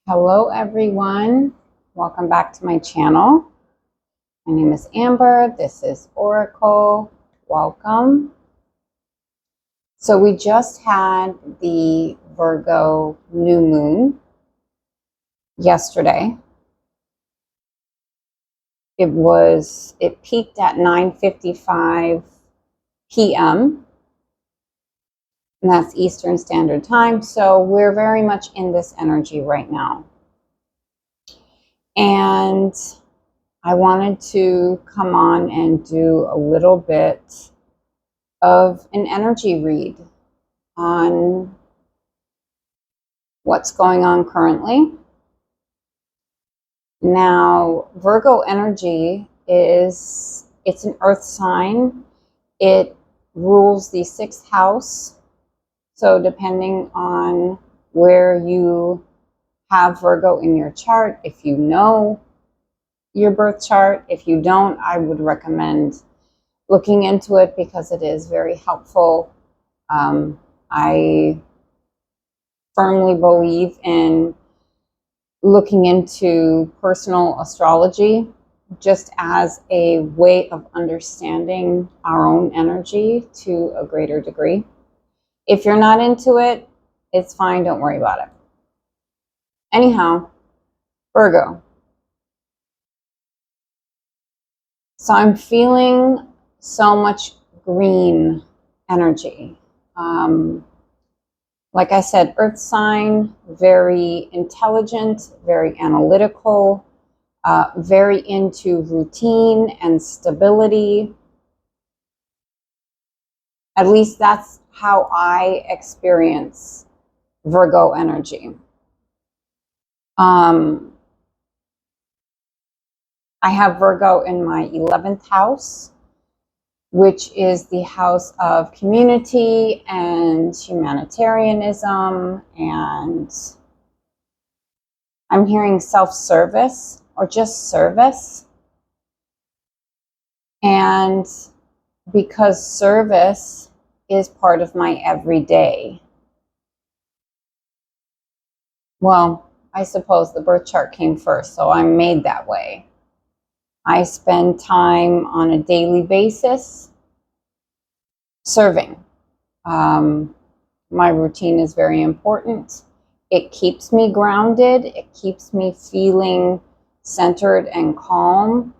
Hello everyone, welcome back to my channel. My name is Amber, this is Oracle, welcome. So we just had the Virgo New Moon yesterday. It peaked at 9:55 p.m. and that's Eastern Standard Time. So we're very much in this energy right now. And I wanted to come on and do a little bit of an energy read on what's going on currently. Now, Virgo energy it's an earth sign. It rules the 6th house. So depending on where you have Virgo in your chart, if you know your birth chart, if you don't, I would recommend looking into it because it is very helpful. I firmly believe in looking into personal astrology just as a way of understanding our own energy to a greater degree. If you're not into it, it's fine, don't worry about it. Anyhow, Virgo. So I'm feeling so much green energy. Like I said, earth sign, very intelligent, very analytical, very into routine and stability. At least that's how I experience Virgo energy. I have Virgo in my 11th house, which is the house of community and humanitarianism, and I'm hearing self-service or just service. And because service is part of my everyday, well, I suppose the birth chart came first, so I'm made that way. I spend time on a daily basis serving. My routine is very important. It keeps me grounded. It keeps me feeling centered and calm.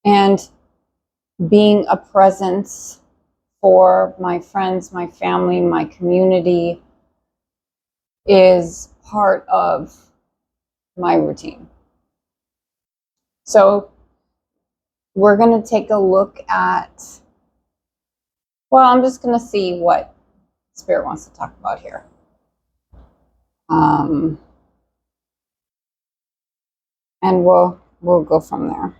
And being a presence for my friends, my family, my community is part of my routine. So we're going to take a look at, well, I'm just going to see what Spirit wants to talk about here. And we'll go from there.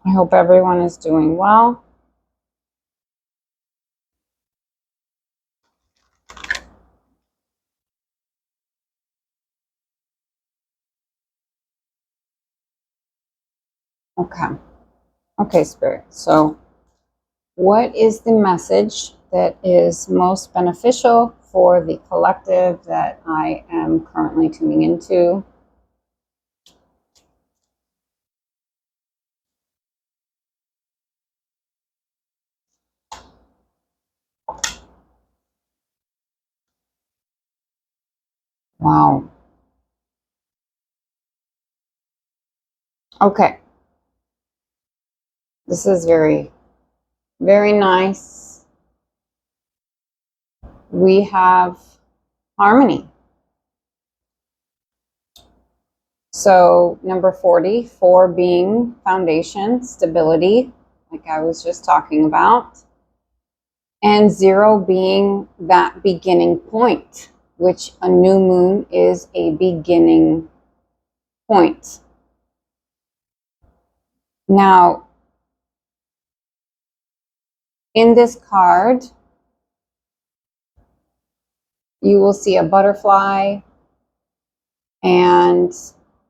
I hope everyone is doing well. Okay, Spirit. So what is the message that is most beneficial for the collective that I am currently tuning into? Wow. Okay. This is very, very nice. We have harmony. So number 40, 4 being foundation, stability, like I was just talking about. And 0 being that beginning point, which a new moon is a beginning point. Now, in this card, you will see a butterfly and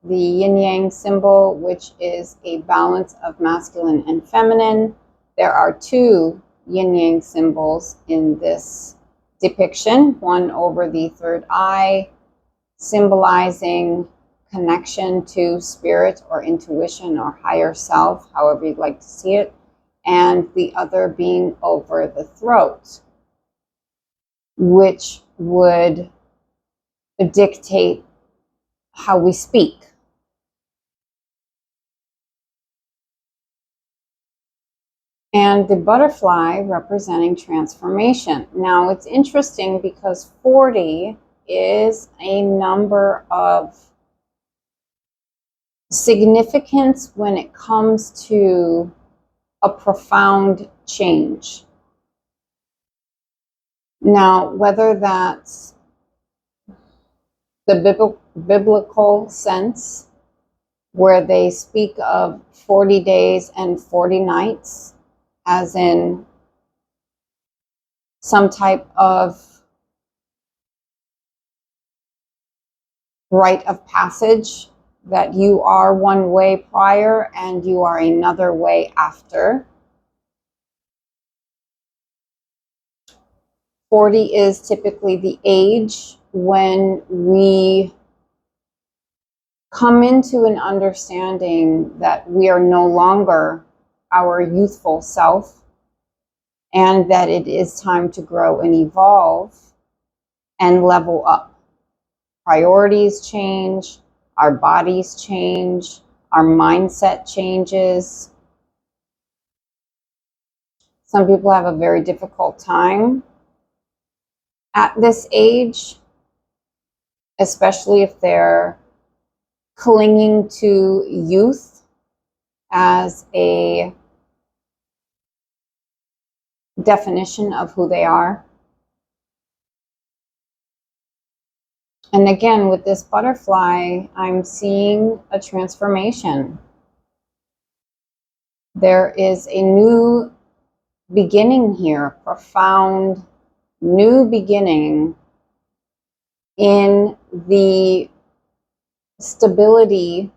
the yin yang symbol, which is a balance of masculine and feminine. There are two yin yang symbols in this depiction, one over the third eye, symbolizing connection to spirit or intuition or higher self, however you'd like to see it, and the other being over the throat, which would dictate how we speak. And the butterfly representing transformation. Now it's interesting because 40 is a number of significance when it comes to a profound change. Now, whether that's the biblical sense, where they speak of 40 days and 40 nights, as in some type of rite of passage, that you are one way prior and you are another way after. 40 is typically the age when we come into an understanding that we are no longer our youthful self and that it is time to grow and evolve and level up. Priorities change, our bodies change, our mindset changes. Some people have a very difficult time at this age, especially if they're clinging to youth as a definition of who they are. And again, with this butterfly, I'm seeing a transformation. There is a new beginning here, a profound new beginning in the stability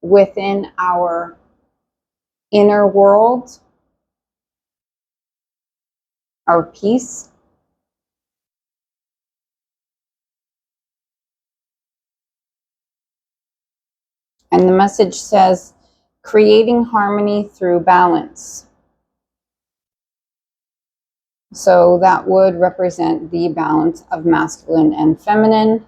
within our inner world, our peace. And the message says, creating harmony through balance. So that would represent the balance of masculine and feminine,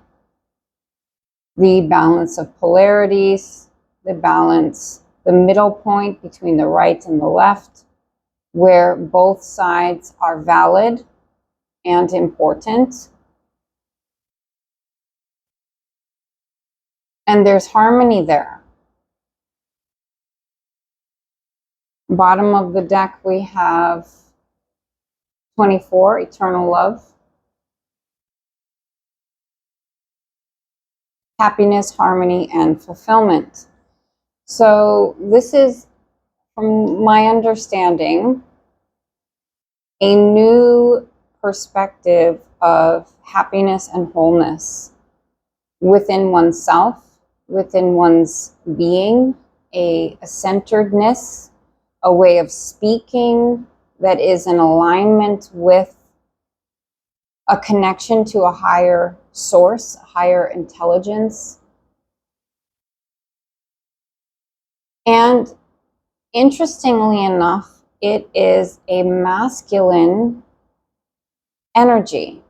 the balance of polarities, the balance, the middle point between the right and the left, where both sides are valid and important. And there's harmony there. Bottom of the deck, we have 24, eternal love, happiness, harmony, and fulfillment. So this is, from my understanding, a new perspective of happiness and wholeness within oneself, within one's being, a centeredness, a way of speaking that is in alignment with a connection to a higher source, a higher intelligence. And interestingly enough, it is a masculine energy.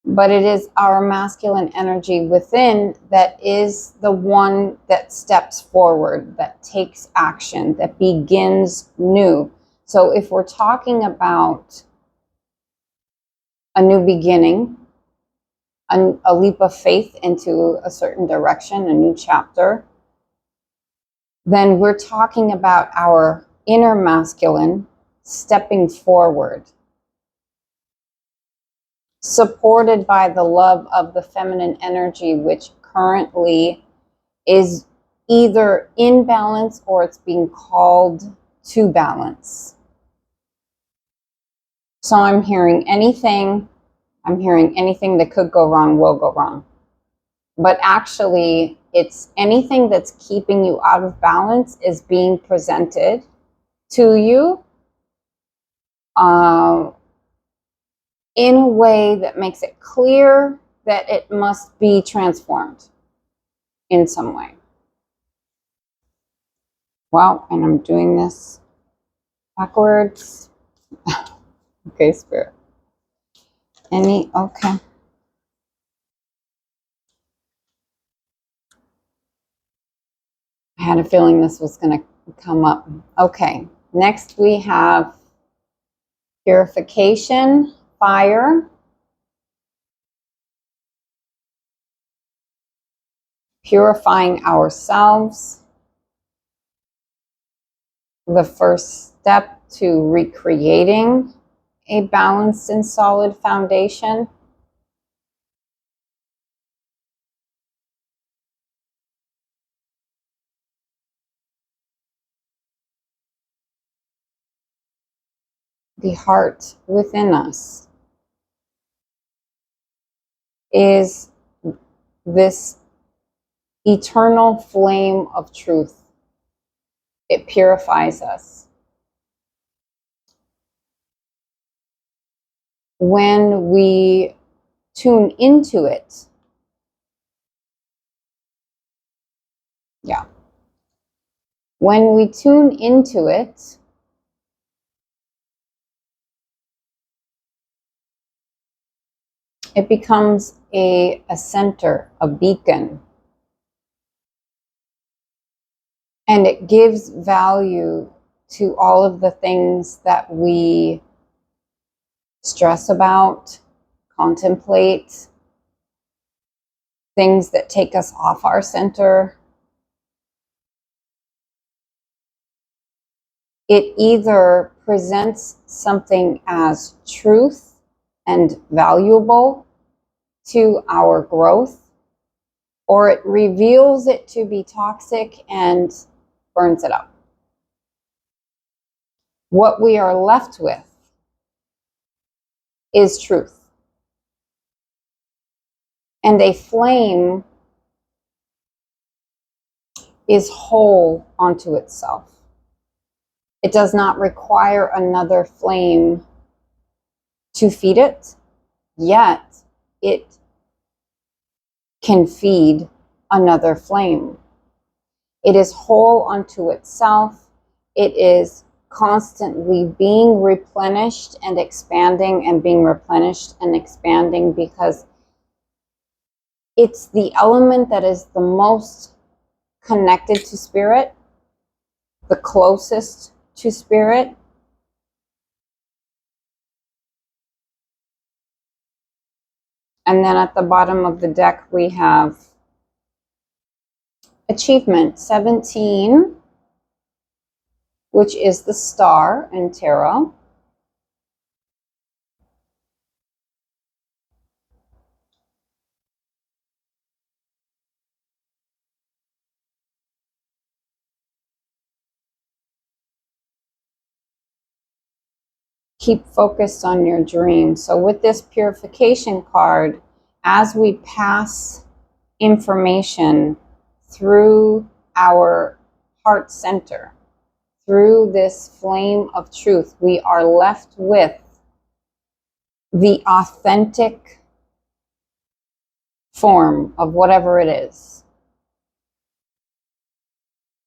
But it is our masculine energy within that is the one that steps forward, that takes action, that begins new. So if we're talking about a new beginning, a leap of faith into a certain direction, a new chapter, then we're talking about our inner masculine stepping forward, supported by the love of the feminine energy, which currently is either in balance or it's being called to balance. So I'm hearing anything I'm hearing anything that could go wrong will go wrong. But actually, it's anything that's keeping you out of balance is being presented to you in a way that makes it clear that it must be transformed in some way. Wow, and I'm doing this backwards. Okay, Spirit. Okay. I had a feeling this was going to come up. Okay, next we have purification, fire. Purifying ourselves. The first step to recreating a balanced and solid foundation. The heart within us is this eternal flame of truth. It purifies us. When we tune into it, when we tune into it, it becomes a center, a beacon. And it gives value to all of the things that we stress about, contemplate, things that take us off our center. It either presents something as truth and valuable to our growth, or it reveals it to be toxic and burns it up. What we are left with is truth. And a flame is whole onto itself. It does not require another flame to feed it, yet it can feed another flame. It is whole unto itself. It is constantly being replenished and expanding and being replenished and expanding because it's the element that is the most connected to spirit, the closest to spirit. And then at the bottom of the deck, we have achievement 17, which is the star in tarot. Keep focused on your dream. So with this purification card, as we pass information through our heart center, through this flame of truth, we are left with the authentic form of whatever it is.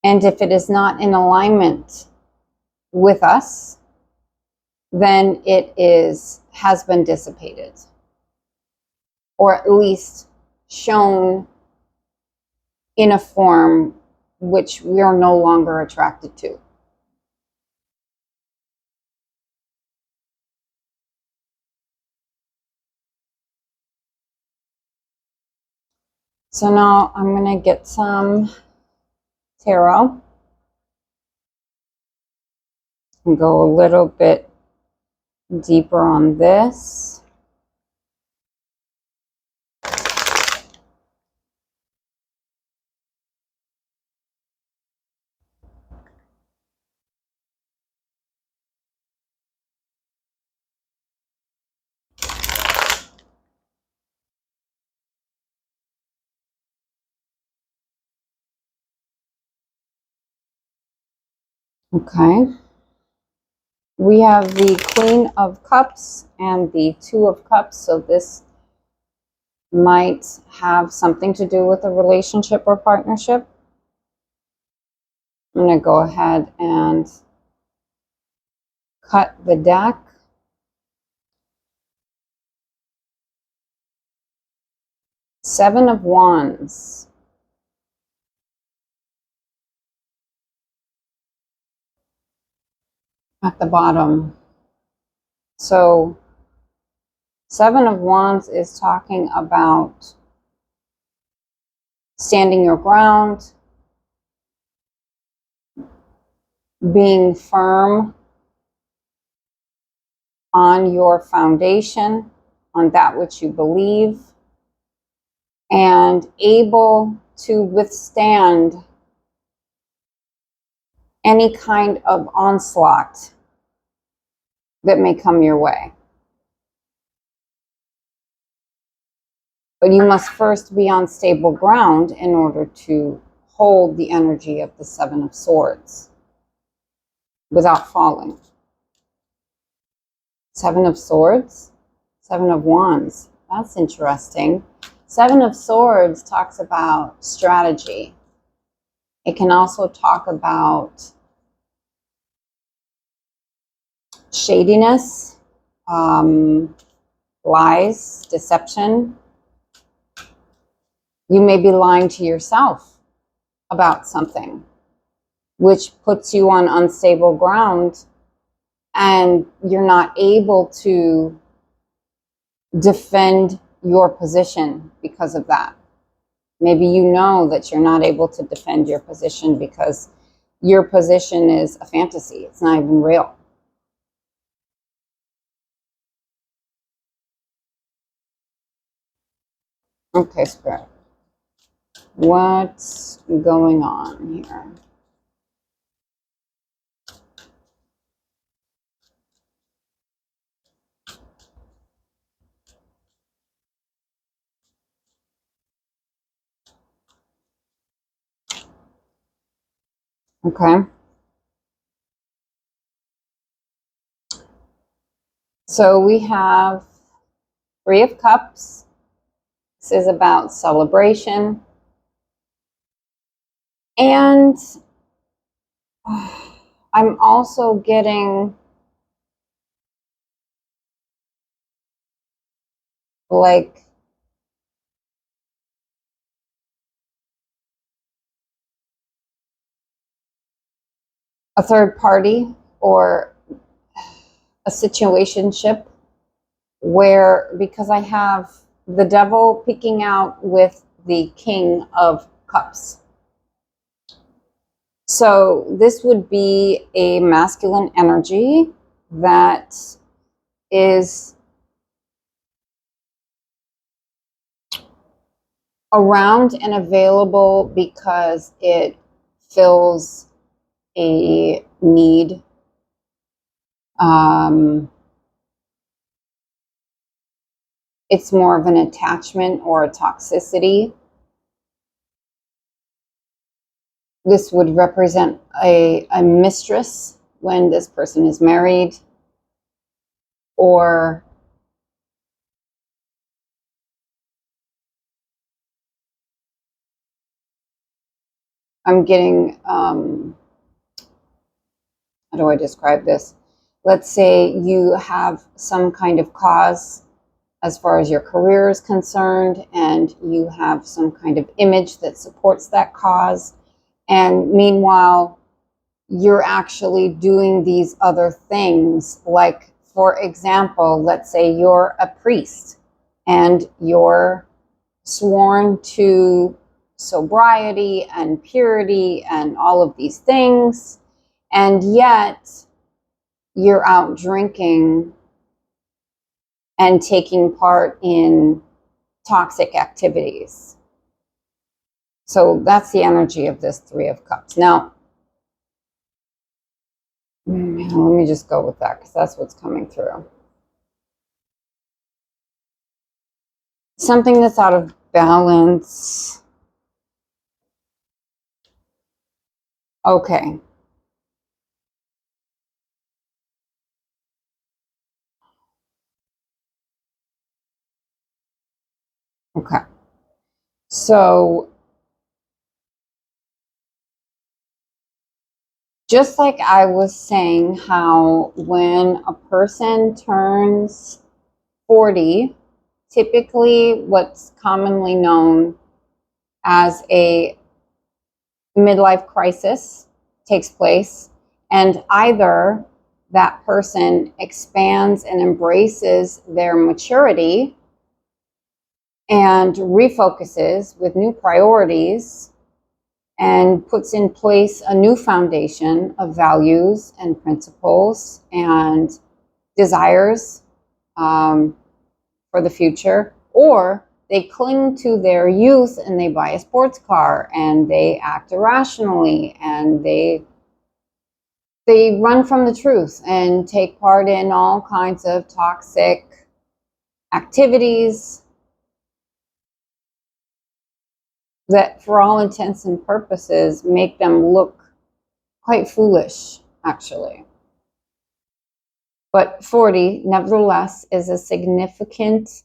And if it is not in alignment with us, then it has been dissipated, or at least shown in a form which we are no longer attracted to. So now I'm going to get some tarot and go a little bit deeper on this. Okay. We have the Queen of Cups and the Two of Cups. So this might have something to do with a relationship or partnership. I'm going to go ahead and cut the deck. Seven of Wands. At the bottom. So Seven of Wands is talking about standing your ground, being firm on your foundation, on that which you believe, and able to withstand any kind of onslaught that may come your way. But you must first be on stable ground in order to hold the energy of the Seven of Swords without falling. Seven of Swords, Seven of Wands. That's interesting. Seven of Swords talks about strategy. It can also talk about shadiness, lies, deception. You may be lying to yourself about something, which puts you on unstable ground, and you're not able to defend your position because of that. Maybe you know that you're not able to defend your position because your position is a fantasy. It's not even real. Okay, Spirit. What's going on here? Okay. So we have Three of Cups. This is about celebration. And I'm also getting like a third party or a situationship where, because I have the Devil peeking out with the King of Cups. So this would be a masculine energy that is around and available because it fills a need. It's more of an attachment or a toxicity. This would represent a mistress when this person is married, or I'm getting, how do I describe this? Let's say you have some kind of cause as far as your career is concerned, and you have some kind of image that supports that cause. And meanwhile, you're actually doing these other things. Like, for example, let's say you're a priest and you're sworn to sobriety and purity and all of these things, and yet you're out drinking and taking part in toxic activities. So that's the energy of this Three of Cups. Now, let me just go with that because that's what's coming through. Something that's out of balance. Okay. Okay. So just like I was saying, how when a person turns 40, typically what's commonly known as a midlife crisis takes place, and either that person expands and embraces their maturity and refocuses with new priorities and puts in place a new foundation of values and principles and desires for the future, or they cling to their youth and they buy a sports car and they act irrationally and they run from the truth and take part in all kinds of toxic activities that, for all intents and purposes, make them look quite foolish, actually. But 40, nevertheless, is a significant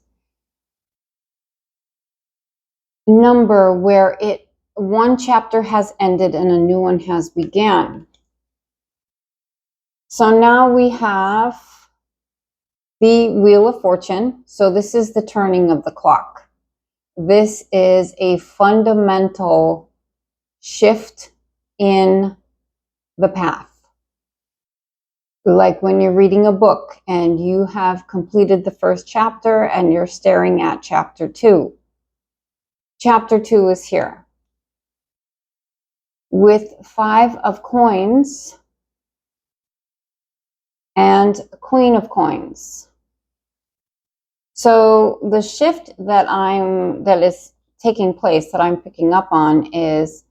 number where one chapter has ended and a new one has begun. So now we have the Wheel of Fortune. So this is the turning of the clock. This is a fundamental shift in the path. Like when you're reading a book and you have completed the first chapter and you're staring at chapter 2. Chapter 2 is here. With 5 of coins and Queen of coins. So the shift that is taking place, that I'm picking up on, is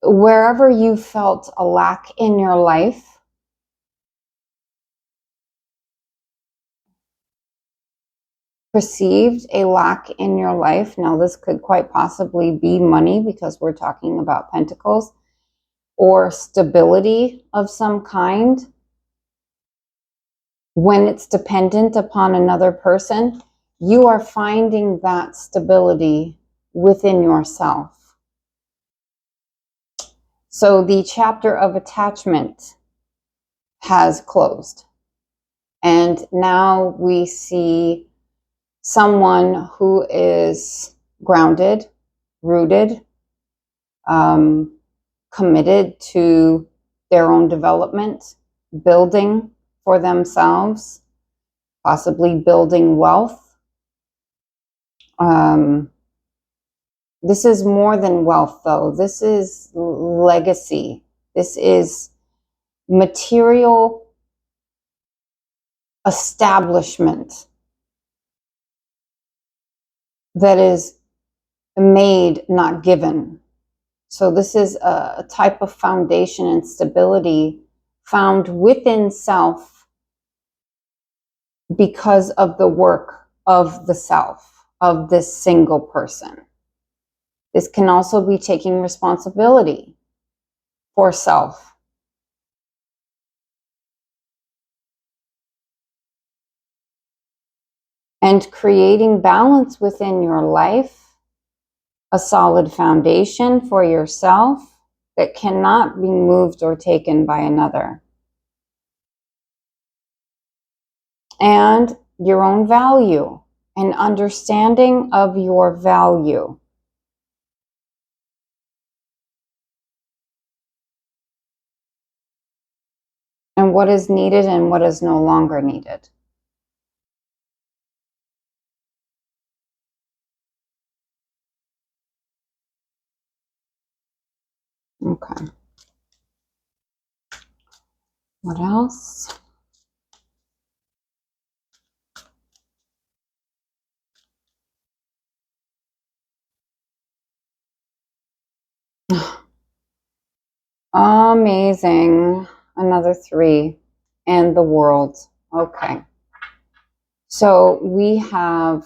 wherever you felt a lack in your life, perceived a lack in your life. Now, this could quite possibly be money, because we're talking about pentacles, or stability of some kind. When it's dependent upon another person, you are finding that stability within yourself. So the chapter of attachment has closed. And now we see someone who is grounded, rooted, committed to their own development, building for themselves, possibly building wealth. This is more than wealth, though. This is legacy. This is material establishment that is made, not given. So this is a type of foundation and stability found within self because of the work of the self, of this single person. This can also be taking responsibility for self. And creating balance within your life, a solid foundation for yourself that cannot be moved or taken by another. And your own value, an understanding of your value. And what is needed and what is no longer needed. Okay. What else? Amazing. Another 3. And the World. Okay. So we have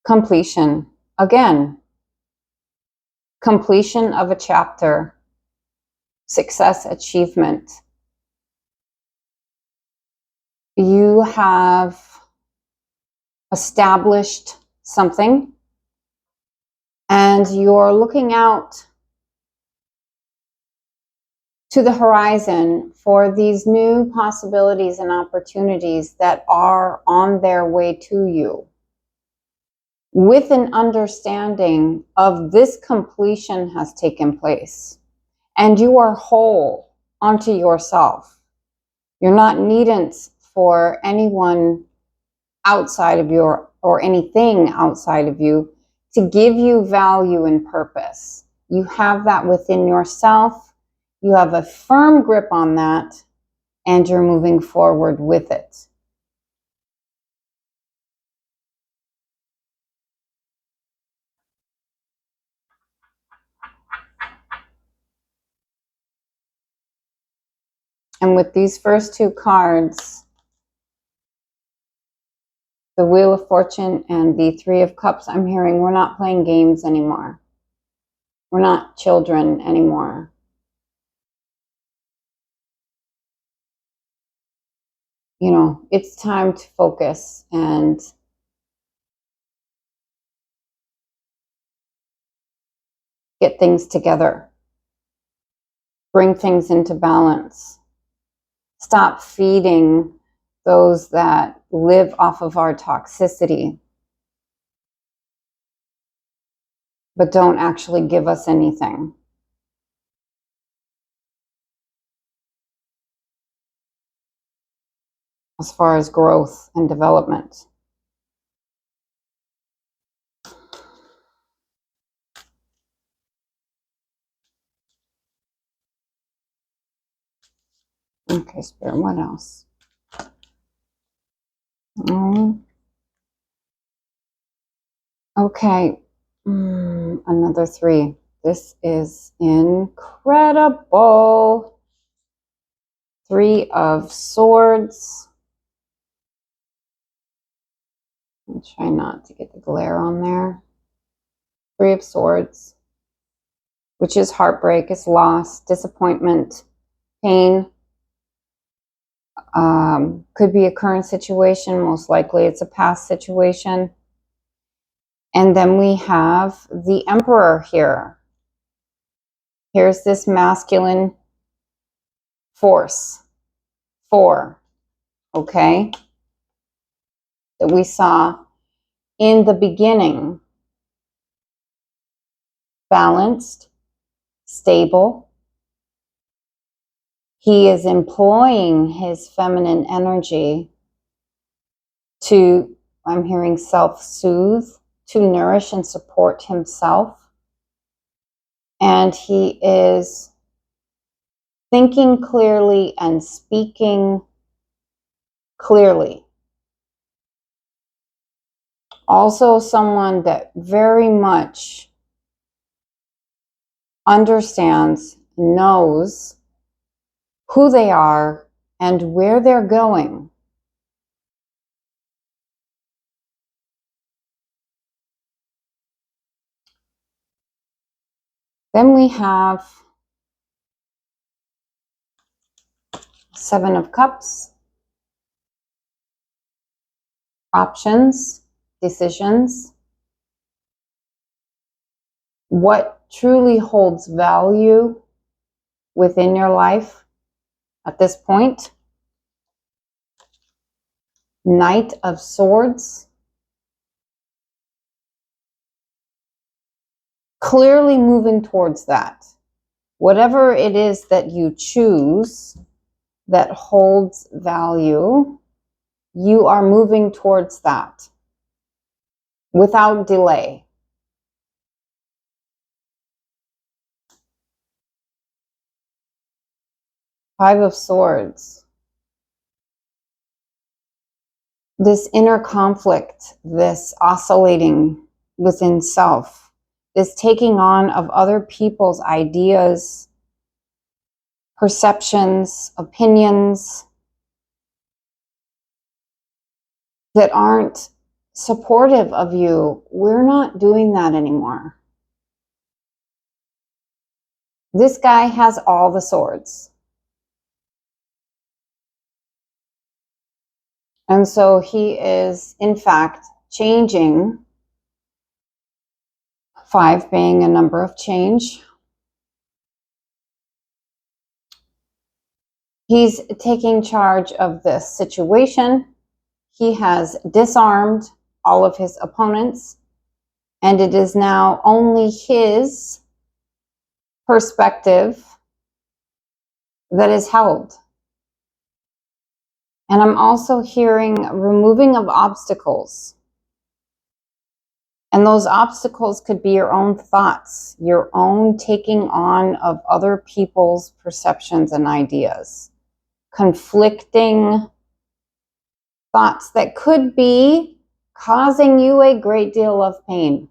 completion. Again, completion of a chapter. Success, achievement. You have established something, and you're looking out to the horizon for these new possibilities and opportunities that are on their way to you, with an understanding of this completion has taken place and you are whole unto yourself. You're not needed for anyone outside of you or anything outside of you to give you value and purpose. You have that within yourself. You have a firm grip on that, and you're moving forward with it. And with these first two cards, the Wheel of Fortune and the Three of Cups, I'm hearing we're not playing games anymore. We're not children anymore. You know, it's time to focus and get things together. Bring things into balance. Stop feeding those that live off of our toxicity, but don't actually give us anything. As far as growth and development. Okay, Spirit, what else? Okay, another 3. This is incredible. 3 of Swords. I'll try not to get the glare on there. 3 of Swords, which is heartbreak, it's loss, disappointment, pain. Could be a current situation. Most likely it's a past situation. And then we have the Emperor here. Here's this masculine force. 4. Okay? That we saw in the beginning. Balanced, stable. He is employing his feminine energy to, I'm hearing, self-soothe, to nourish and support himself. And he is thinking clearly and speaking clearly. Also someone that very much understands, knows who they are and where they're going. Then we have 7 of Cups. Options, decisions. What truly holds value within your life at this point. Knight of Swords. Clearly moving towards that. Whatever it is that you choose that holds value, you are moving towards that without delay. Five of Swords. This inner conflict, this oscillating within self, this taking on of other people's ideas, perceptions, opinions that aren't supportive of you. We're not doing that anymore. This guy has all the swords. And so he is, in fact, changing. 5 being a number of change. He's taking charge of this situation. He has disarmed all of his opponents, and it is now only his perspective that is held. And I'm also hearing removing of obstacles. And those obstacles could be your own thoughts, your own taking on of other people's perceptions and ideas, conflicting thoughts that could be causing you a great deal of pain.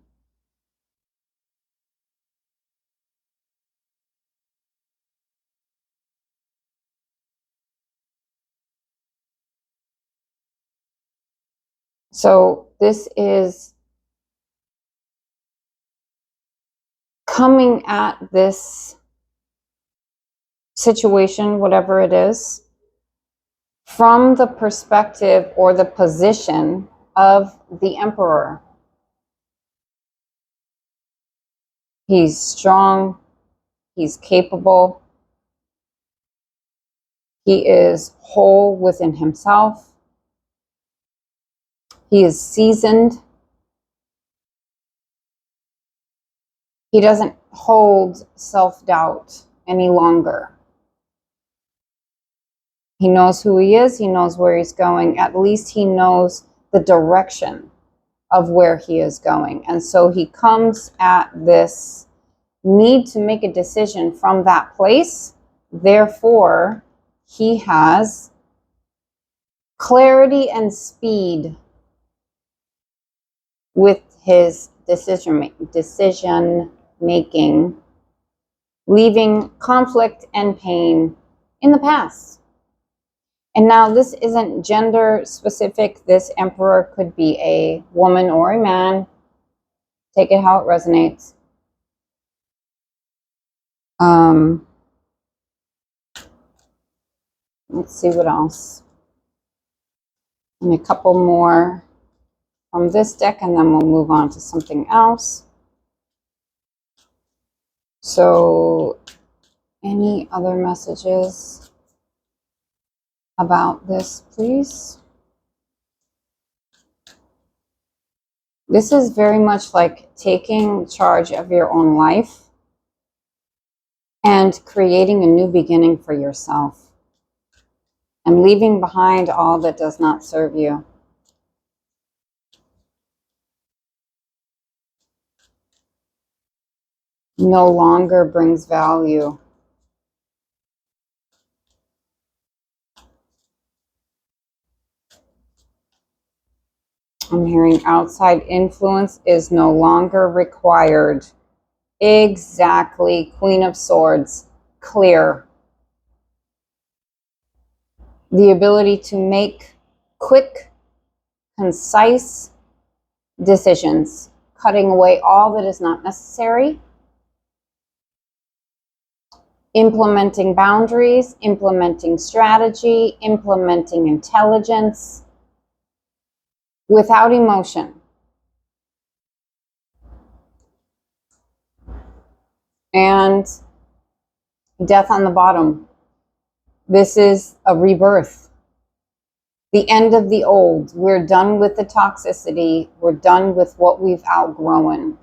So this is coming at this situation, whatever it is, from the perspective or the position of the Emperor. He's strong, he's capable, he is whole within himself, he is seasoned, he doesn't hold self-doubt any longer. He knows who he is, he knows where he's going, at least he knows the direction of where he is going. And so he comes at this need to make a decision from that place. Therefore, he has clarity and speed with his decision making, leaving conflict and pain in the past. And now this isn't gender specific. This Emperor could be a woman or a man. Take it how it resonates. Let's see what else. And a couple more from this deck, and then we'll move on to something else. So, any other messages about this, please? This is very much like taking charge of your own life and creating a new beginning for yourself and leaving behind all that does not serve you. No longer brings value. I'm hearing outside influence is no longer required. Exactly. Queen of Swords. Clear. The ability to make quick, concise decisions, cutting away all that is not necessary, implementing boundaries, implementing strategy, implementing intelligence without emotion. And death on the bottom. This is a rebirth. The end of the old. We're done with the toxicity. We're done with what we've outgrown.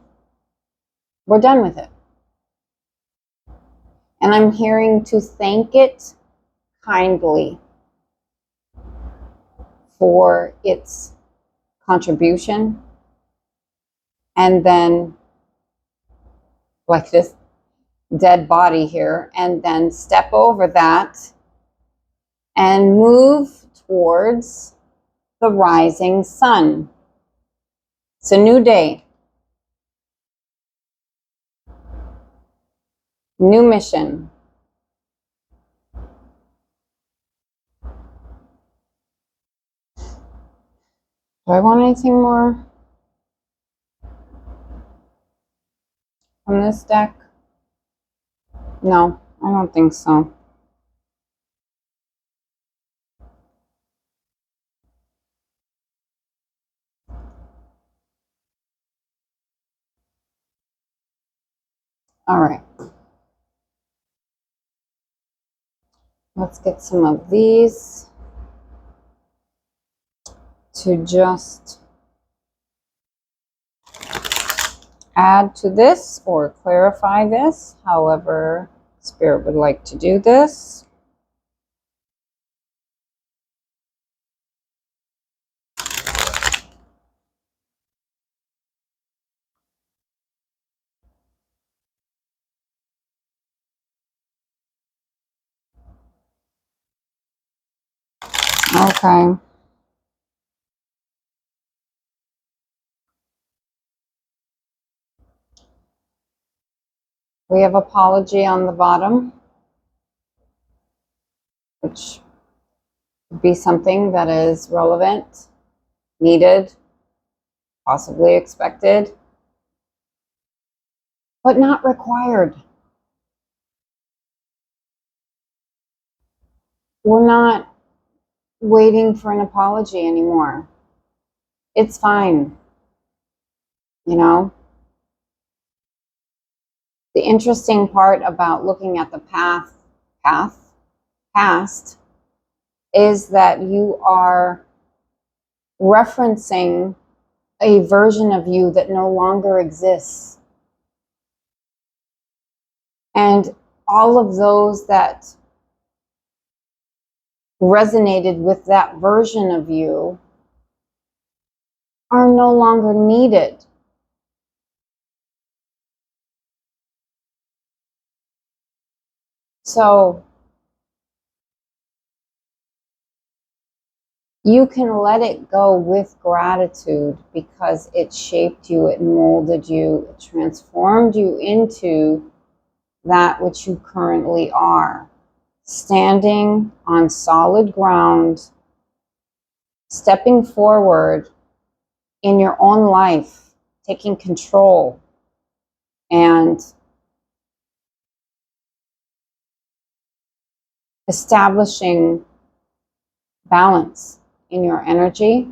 We're done with it. And I'm hearing to thank it kindly for its contribution. And then, like this dead body here, and then step over that and move towards the rising sun. It's a new day, new mission. Do I want anything more from this deck? No, I don't think so. All right. Let's get some of these to just add to this or clarify this, however Spirit would like to do this. Okay. We have apology on the bottom, which would be something that is relevant, needed, possibly expected, but not required. We're not waiting for an apology anymore. It's fine, you know? The interesting part about looking at the past is that you are referencing a version of you that no longer exists. And all of those that resonated with that version of you are no longer needed. So you can let it go with gratitude because it shaped you, it molded you, it transformed you into that which you currently are. Standing on solid ground, stepping forward in your own life, taking control, and establishing balance in your energy.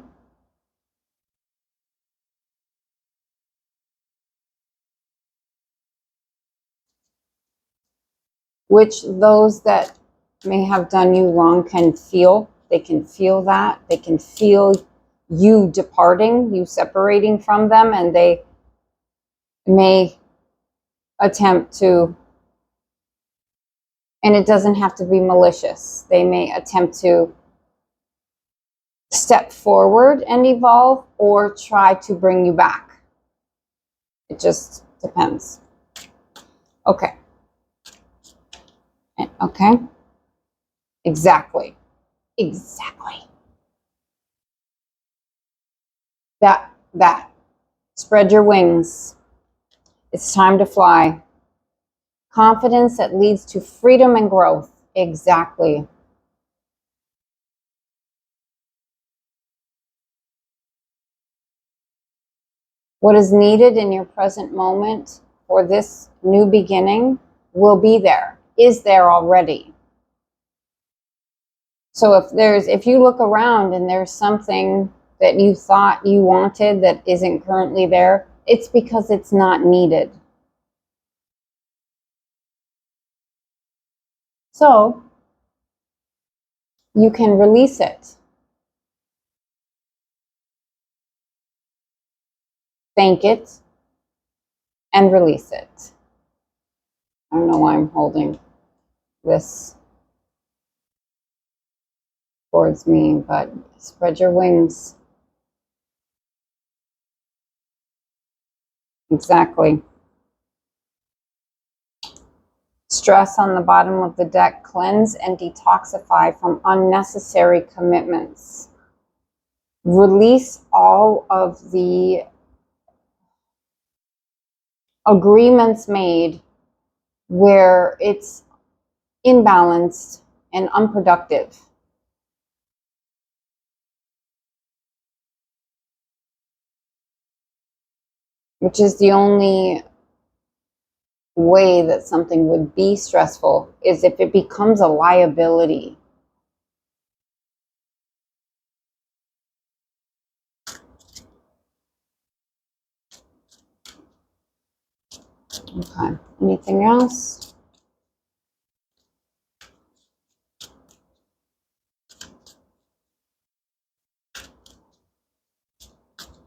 Which those that may have done you wrong can feel. They can feel that. They can feel you departing, you separating from them, and they may attempt to, and it doesn't have to be malicious, they may attempt to step forward and evolve or try to bring you back. It just depends. Okay. Okay. Exactly. That. Spread your wings. It's time to fly. Confidence that leads to freedom and growth. Exactly. What is needed in your present moment for this new beginning will be there, is there already. So if you look around and there's something that you thought you wanted that isn't currently there, it's because it's not needed. So you can release it. Thank it and release it. I don't know why I'm holding this towards me, but spread your wings. Exactly. Stress on the bottom of the deck. Cleanse and detoxify from unnecessary commitments. Release all of the agreements made where it's imbalanced and unproductive. Which is the only way that something would be stressful, is if it becomes a liability. Okay. Anything else?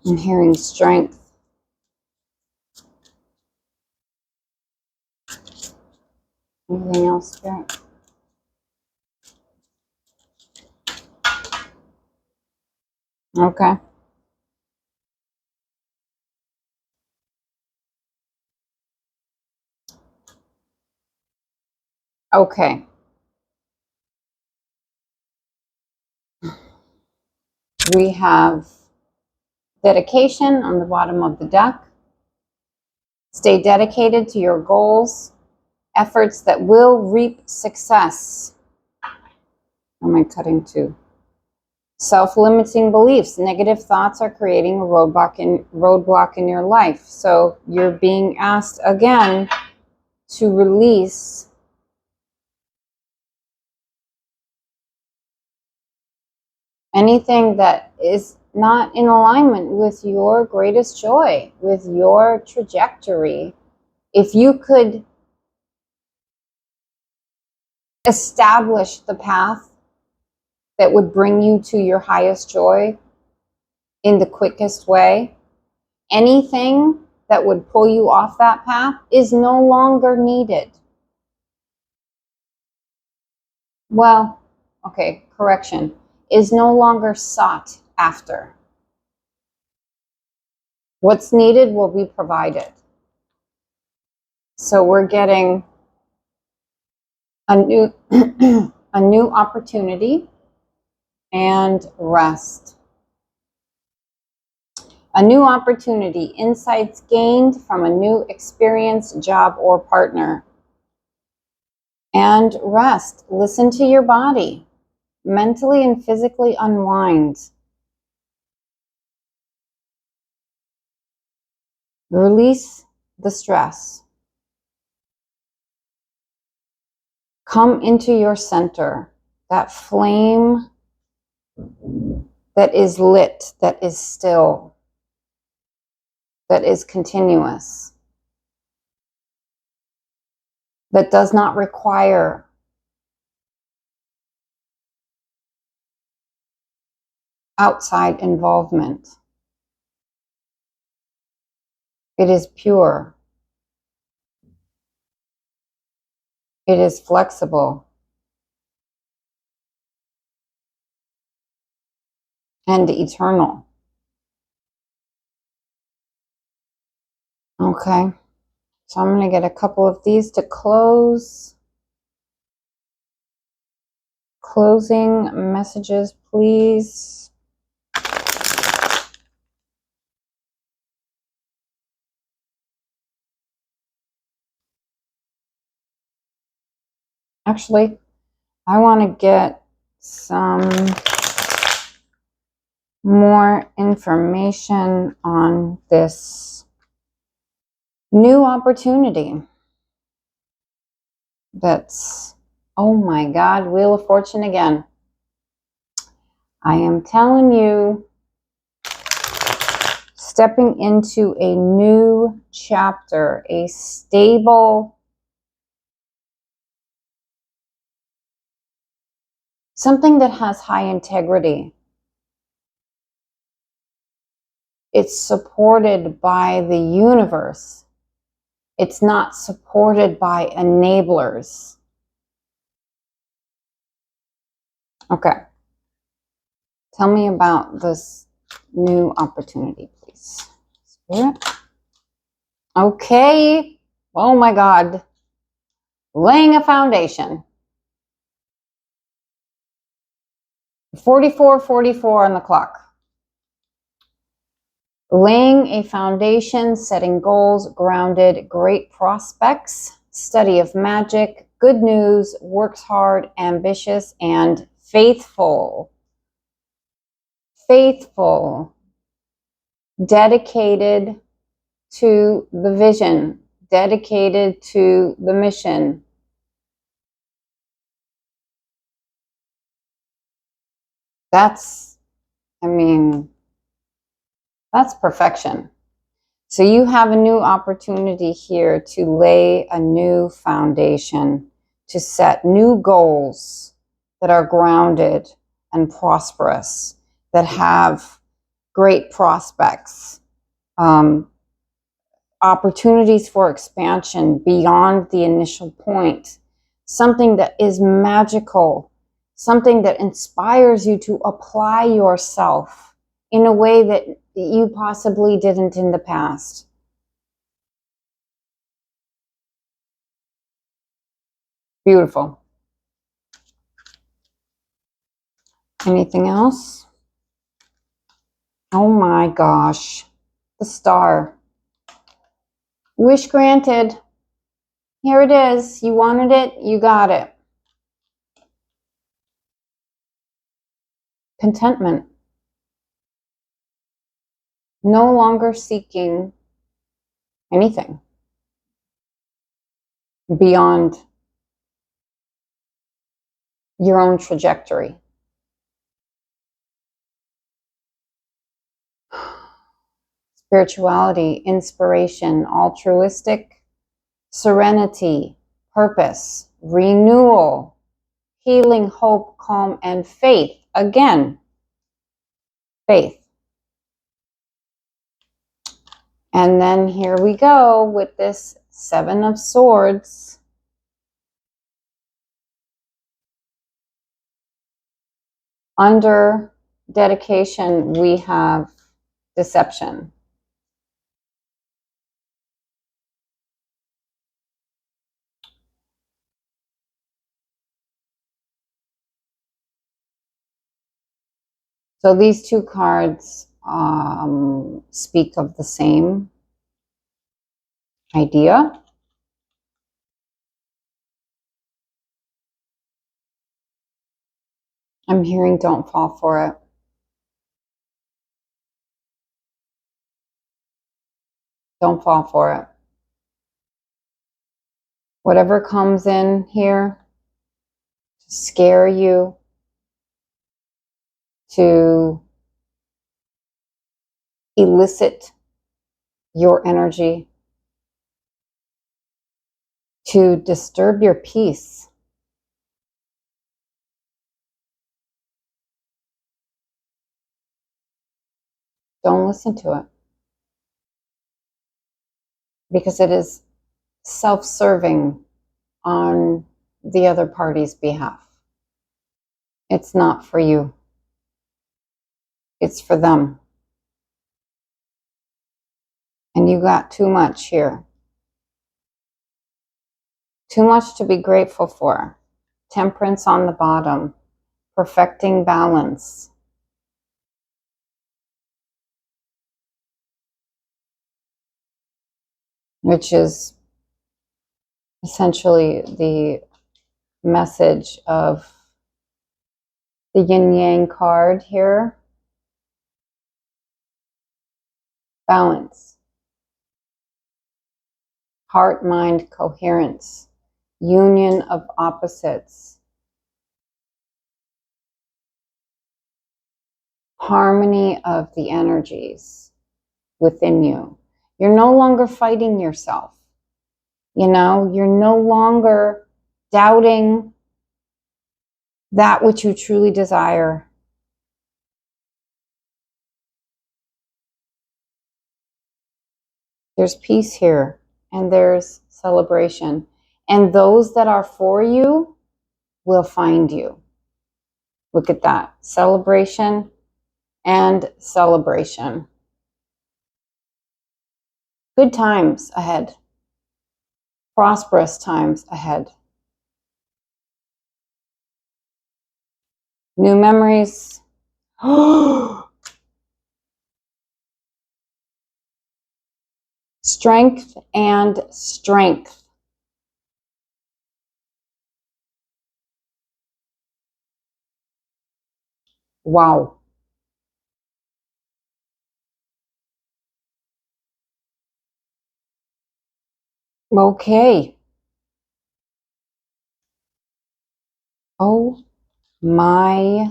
I'm hearing strength. Anything else, Spirit? Okay. Okay. We have dedication on the bottom of the deck. Stay dedicated to your goals, efforts that will reap success. What am I cutting to? Self-limiting beliefs. Negative thoughts are creating a roadblock in your life. So you're being asked again to release anything that is not in alignment with your greatest joy, with your trajectory. If you could establish the path that would bring you to your highest joy in the quickest way, anything that would pull you off that path is no longer needed. Well, okay, correction, is no longer sought after. What's needed will be provided. So we're getting a new a new opportunity and rest. A new opportunity, insights gained from a new experience, job, or partner. And rest. Listen to your body. Mentally and physically unwind. Release the stress. Come into your center, that flame that is lit, that is still, that is continuous, that does not require outside involvement. It is pure. It is flexible and eternal. Okay, so I'm going to get a couple of these to close. Closing messages, please. Actually, I want to get some more information on this new opportunity. That's, oh my God, Wheel of Fortune again. I am telling you, stepping into a new chapter, a stable, something that has high integrity. It's supported by the universe. It's not supported by enablers. Okay. Tell me about this new opportunity, please. Spirit. Okay. Oh my God. Laying a foundation. 44:44 on the clock. Laying a foundation, setting goals, grounded, great prospects, study of magic, good news, works hard, ambitious, and faithful. Faithful. Dedicated to the vision, dedicated to the mission. That's, I mean, that's perfection. So you have a new opportunity here to lay a new foundation, to set new goals that are grounded and prosperous, that have great prospects, opportunities for expansion beyond the initial point, something that is magical, something that inspires you to apply yourself in a way that you possibly didn't in the past. Beautiful. Anything else? Oh my gosh. The star. Wish granted. Here it is. You wanted it. You got it. Contentment. No longer seeking anything beyond your own trajectory. Spirituality, inspiration, altruistic, serenity, purpose, renewal, healing, hope, calm, and faith. Again, faith. And then here we go with this Seven of Swords. Under dedication, we have deception. So these two cards speak of the same idea. I'm hearing don't fall for it. Don't fall for it. Whatever comes in here to scare you, to elicit your energy, to disturb your peace. Don't listen to it, because it is self-serving on the other party's behalf. It's not for you. It's for them. And you got too much here. Too much to be grateful for. Temperance on the bottom. Perfecting balance. Which is essentially the message of the yin-yang card here. Balance. Heart-mind coherence. Union of opposites. Harmony of the energies within you. You're no longer fighting yourself. You know, you're no longer doubting that which you truly desire. There's peace here, and there's celebration. And those that are for you will find you. Look at that. Celebration and celebration. Good times ahead. Prosperous times ahead. New memories. Strength and strength. Wow. Okay. Oh my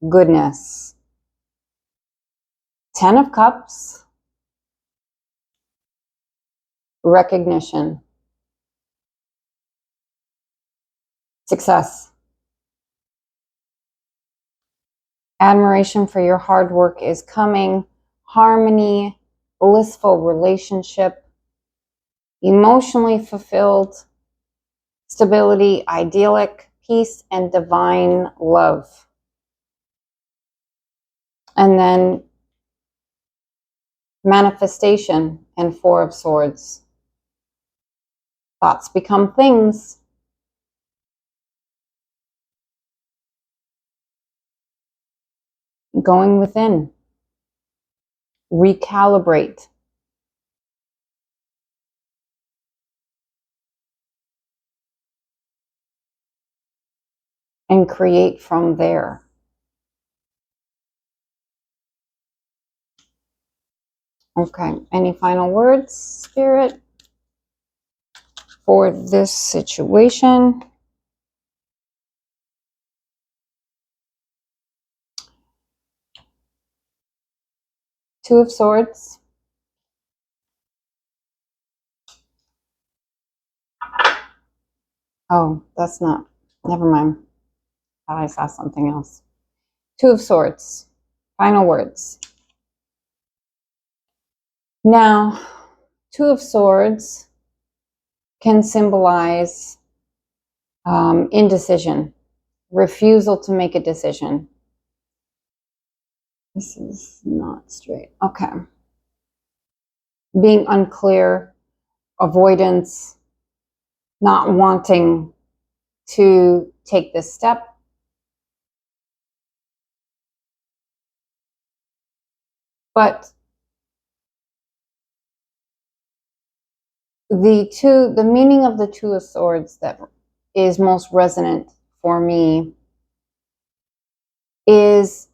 goodness. 10 of Cups. recognition, success. Admiration for your hard work is coming. Harmony, blissful relationship, emotionally fulfilled, stability, idyllic, peace, and divine love. And then manifestation and Four of Swords. Thoughts become things. Going within. Recalibrate. And create from there. Okay, any final words, Spirit, for this situation? Two of Swords. Oh, that's not, never mind. Thought I saw something else. Two of Swords. Final words. Now, Two of Swords can symbolize indecision, refusal to make a decision. This is not straight. Okay. Being unclear, avoidance, not wanting to take this step. But the meaning of the Two of Swords that is most resonant for me is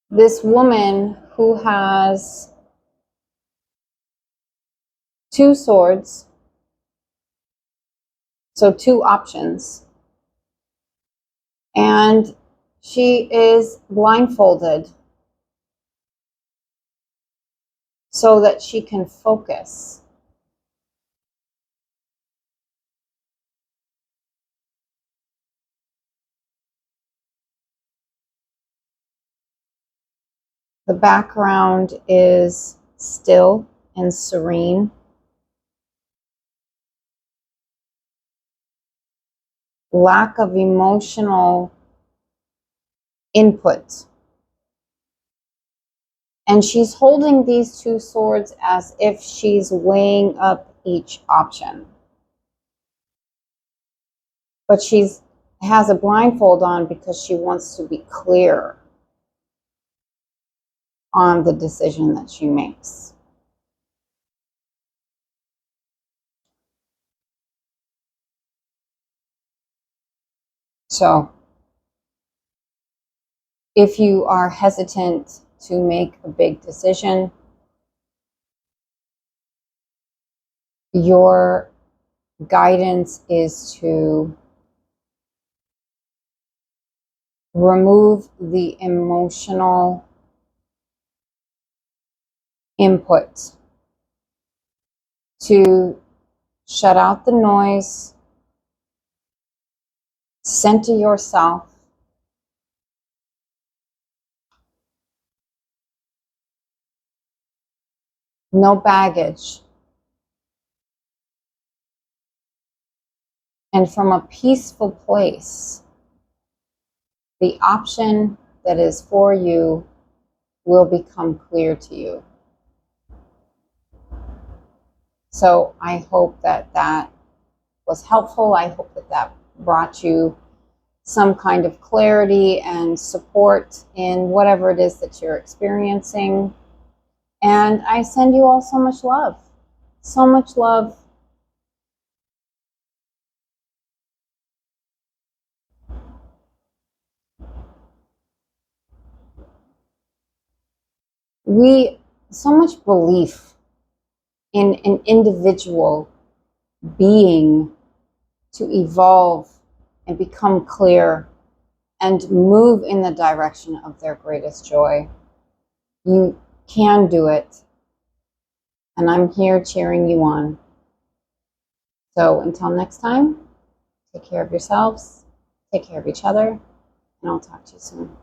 this woman who has two swords, so two options, and she is blindfolded so that she can focus. The background is still and serene. Lack of emotional input. And she's holding these two swords as if she's weighing up each option. But she has a blindfold on because she wants to be clear on the decision that she makes. So, if you are hesitant to make a big decision, your guidance is to remove the emotional input, to shut out the noise, center yourself, no baggage, and from a peaceful place, the option that is for you will become clear to you. So I hope that that was helpful. I hope that that brought you some kind of clarity and support in whatever it is that you're experiencing. And I send you all so much love. So much love. So much belief in an individual being to evolve and become clear and move in the direction of their greatest joy. You can do it. and I'm here cheering you on. So until next time, take care of yourselves, take care of each other, and I'll talk to you soon.